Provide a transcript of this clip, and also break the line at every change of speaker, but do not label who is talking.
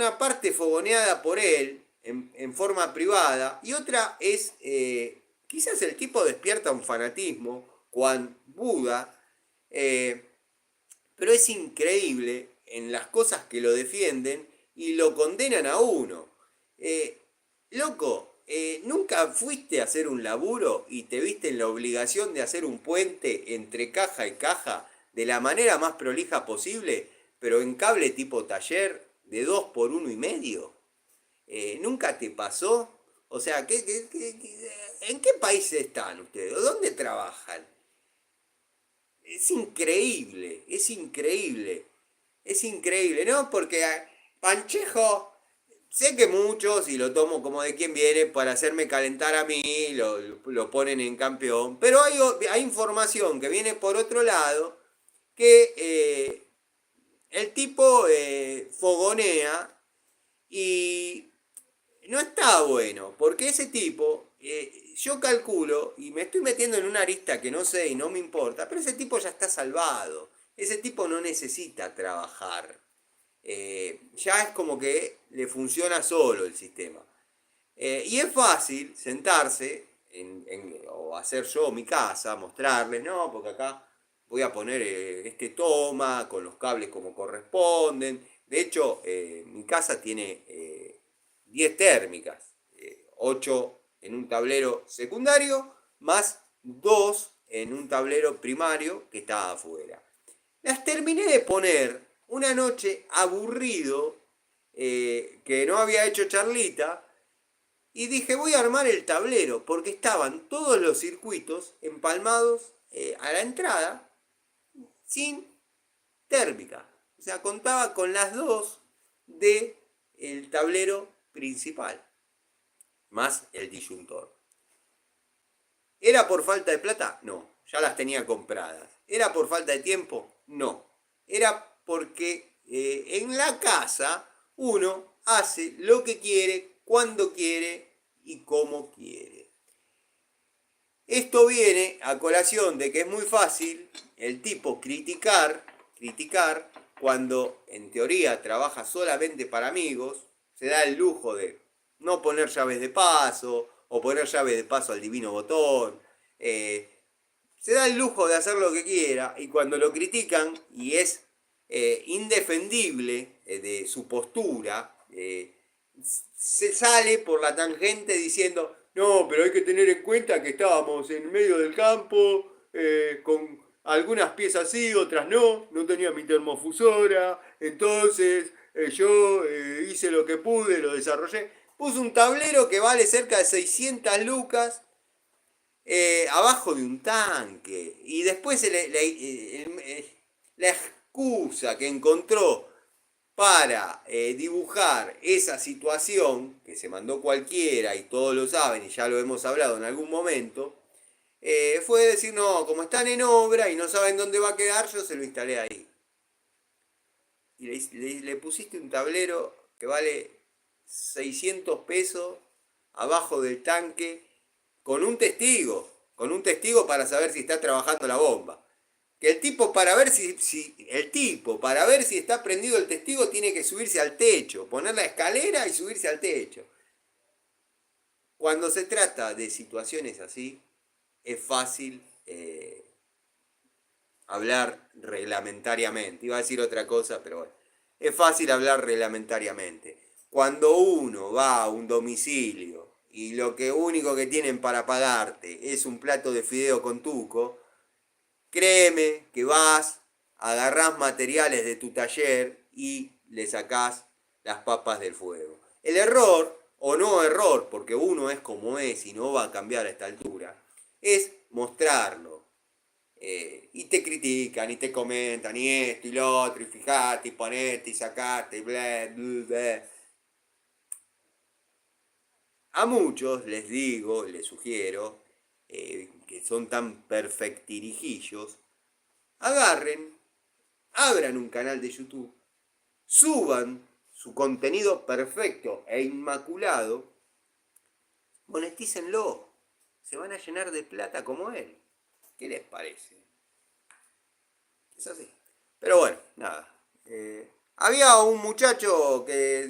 una parte fogoneada por él en forma privada y otra es, quizás el tipo despierta un fanatismo, Juan Buda, eh, pero es increíble en las cosas que lo defienden y lo condenan a uno. Eh, Loco, ¿nunca fuiste a hacer un laburo y te viste en la obligación de hacer un puente entre caja y caja de la manera más prolija posible, pero en cable tipo taller de 2 por 1,5? ¿Nunca te pasó? O sea, en qué país están ustedes? ¿Dónde trabajan? Es increíble, es increíble, es increíble, ¿no? Porque Panchejo, sé que muchos, y lo tomo como de quien viene, para hacerme calentar a mí, lo ponen en campeón, pero hay información que viene por otro lado, que el tipo fogonea y no está bueno, porque ese tipo, yo calculo, y me estoy metiendo en una arista que no sé y no me importa, pero ese tipo ya está salvado. Ese tipo no necesita trabajar. Ya es como que le funciona solo el sistema. Y es fácil sentarse o hacer yo mi casa, mostrarles, no, porque acá voy a poner este toma con los cables como corresponden. De hecho, mi casa tiene 10 térmicas, 8 en un tablero secundario, más 2 en un tablero primario que está afuera. Las terminé de poner una noche aburrido, que no había hecho charlita, y dije, voy a armar el tablero, porque estaban todos los circuitos empalmados a la entrada sin térmica. O sea, contaba con las dos del tablero principal, más el disyuntor. ¿Era por falta de plata? No, ya las tenía compradas. ¿Era por falta de tiempo? No. Era porque en la casa uno hace lo que quiere, cuando quiere y como quiere. Esto viene a colación de que es muy fácil el tipo criticar cuando en teoría trabaja solamente para amigos, se da el lujo de no poner llaves de paso o poner llaves de paso al divino botón, eh, se da el lujo de hacer lo que quiera y cuando lo critican y es indefendible de su postura, se sale por la tangente diciendo, no, pero hay que tener en cuenta que estábamos en medio del campo, con algunas piezas sí, otras no, no tenía mi termofusora, entonces yo hice lo que pude, lo desarrollé. Puso un tablero que vale cerca de 600 lucas abajo de un tanque. Y después la excusa que encontró para dibujar esa situación, que se mandó cualquiera y todos lo saben y ya lo hemos hablado en algún momento, fue decir, no, como están en obra y no saben dónde va a quedar, yo se lo instalé ahí. Y le pusiste un tablero que vale 600 pesos abajo del tanque con un testigo para saber si está trabajando la bomba. Que el tipo para ver para ver si está prendido el testigo tiene que subirse al techo, poner la escalera y subirse al techo. Cuando se trata de situaciones así, es fácil hablar reglamentariamente. Iba a decir otra cosa, pero bueno. Es fácil hablar reglamentariamente. Cuando uno va a un domicilio y lo que único que tienen para pagarte es un plato de fideo con tuco, créeme que vas, agarrás materiales de tu taller y le sacás las papas del fuego. El error, o no error, porque uno es como es y no va a cambiar a esta altura, es mostrarlo. Y te critican y te comentan y esto y lo otro y fijate y ponete y sacate y bla, bla, bla. A muchos les digo, les sugiero, que son tan perfectirijillos, agarren, abran un canal de YouTube, suban su contenido perfecto e inmaculado, monetícenlo, se van a llenar de plata como él. ¿Qué les parece? Es así. Pero bueno, nada. Había un muchacho que